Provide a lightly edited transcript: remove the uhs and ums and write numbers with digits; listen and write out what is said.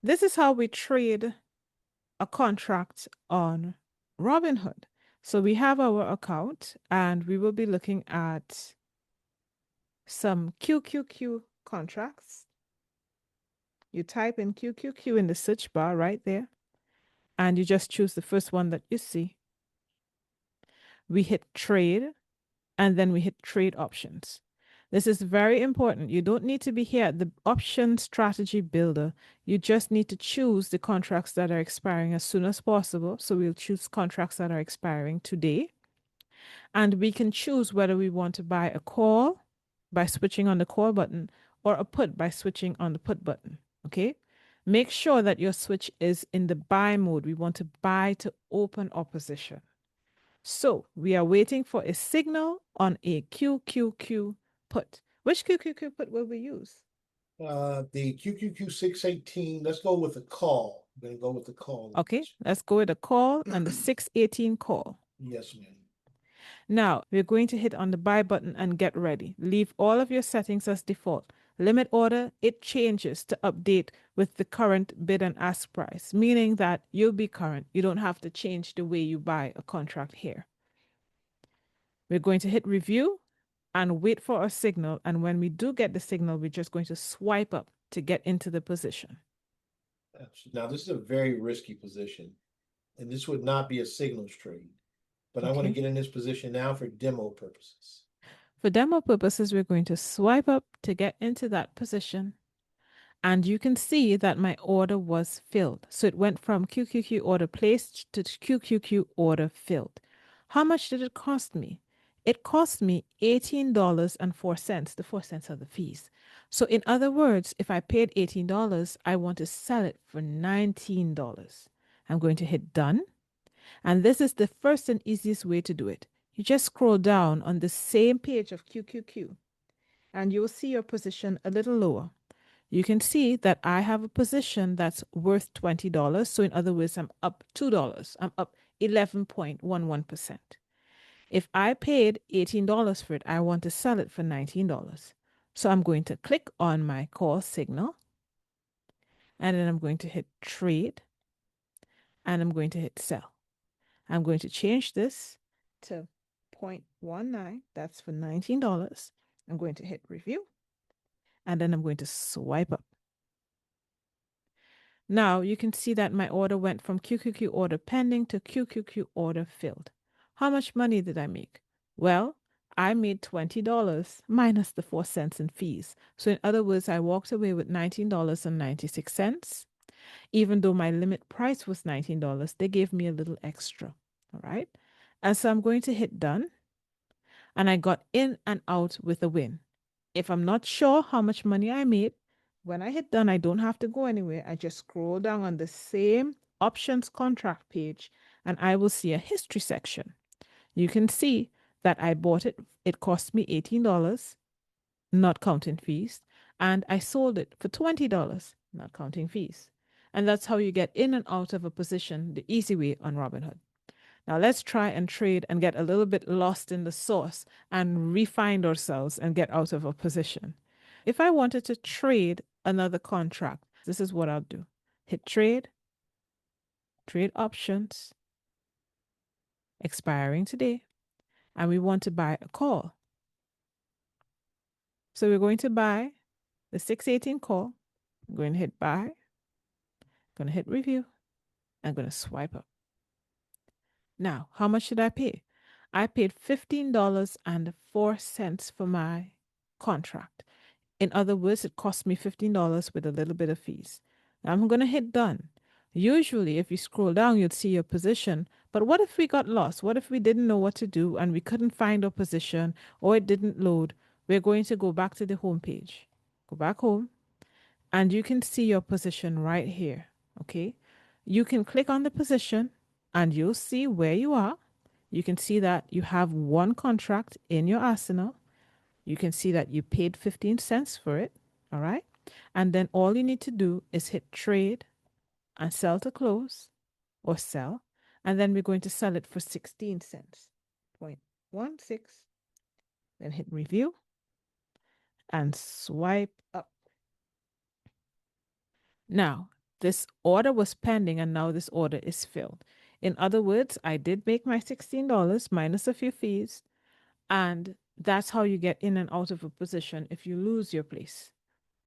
This is how we trade a contract on Robinhood. So we have our account and we will be looking at some QQQ contracts. You type in QQQ in the search bar right there, and you just choose the first one that you see. We hit trade, and then we hit trade options. This is very important. You don't need to be here at the option strategy builder. You just need to choose the contracts that are expiring as soon as possible. So we'll choose contracts that are expiring today. And we can choose whether we want to buy a call by switching on the call button or a put by switching on the put button. Okay. Make sure that your switch is in the buy mode. We want to buy to open our position. So we are waiting for a signal on a QQQ put. Which QQQ put will we use? The QQQ 618, let's go with the call. I'm gonna go with the call. Okay, let's go with the call and the 618 call. Yes, ma'am. Now we're going to hit on the buy button and get ready. Leave all of your settings as default. Limit order, it changes to update with the current bid and ask price, meaning that you'll be current. You don't have to change the way you buy a contract here. We're going to hit review and wait for a signal. And when we do get the signal, we're just going to swipe up to get into the position. Now, this is a very risky position, and this would not be a signals trade, but I want to Okay. get in this position now for demo purposes. For demo purposes, we're going to swipe up to get into that position. And you can see that my order was filled. So it went from QQQ order placed to QQQ order filled. How much did it cost me? It cost me $18.04. The 4 cents are the fees. So in other words, if I paid $18, I want to sell it for $19. I'm going to hit done. And this is the first and easiest way to do it. You just scroll down on the same page of QQQ and you will see your position a little lower. You can see that I have a position that's worth $20. So in other words, I'm up $2. I'm up 11.11%. If I paid $18 for it, I want to sell it for $19. So I'm going to click on my call signal and then I'm going to hit trade and I'm going to hit sell. I'm going to change this to 0.19. That's for $19. I'm going to hit review and then I'm going to swipe up. Now you can see that my order went from QQQ order pending to QQQ order filled. How much money did I make? Well, I made $20 minus the 4 cents in fees. So in other words, I walked away with $19.96. Even though my limit price was $19, they gave me a little extra. All right. And so I'm going to hit done. And I got in and out with a win. If I'm not sure how much money I made, when I hit done, I don't have to go anywhere. I just scroll down on the same options contract page and I will see a history section. You can see that I bought it. It cost me $18, not counting fees. And I sold it for $20, not counting fees. And that's how you get in and out of a position the easy way on Robinhood. Now let's try and trade and get a little bit lost in the sauce and refine ourselves and get out of a position. If I wanted to trade another contract, this is what I'll do. Hit trade, trade options, expiring today, and we want to buy a call. So we're going to buy the 618 call. I'm going to hit buy, going to hit review, and going to swipe up. Now, how much did I pay? I paid $15.04 for my contract. In other words, it cost me $15 with a little bit of fees. Now I'm going to hit done. Usually, if you scroll down, you'd see your position. But what if we got lost? What if we didn't know what to do and we couldn't find our position or it didn't load? We're going to go back to the home page. Go back home and you can see your position right here. Okay. You can click on the position and you'll see where you are. You can see that you have one contract in your arsenal. You can see that you paid 15 cents for it. All right. And then all you need to do is hit trade and sell to close or sell. And then we're going to sell it for 16 cents. 0.16. Then hit review and swipe up. Now, This order was pending and now this order is filled. In other words, I did make my $16 minus a few fees, and that's how you get in and out of a position if you lose your place.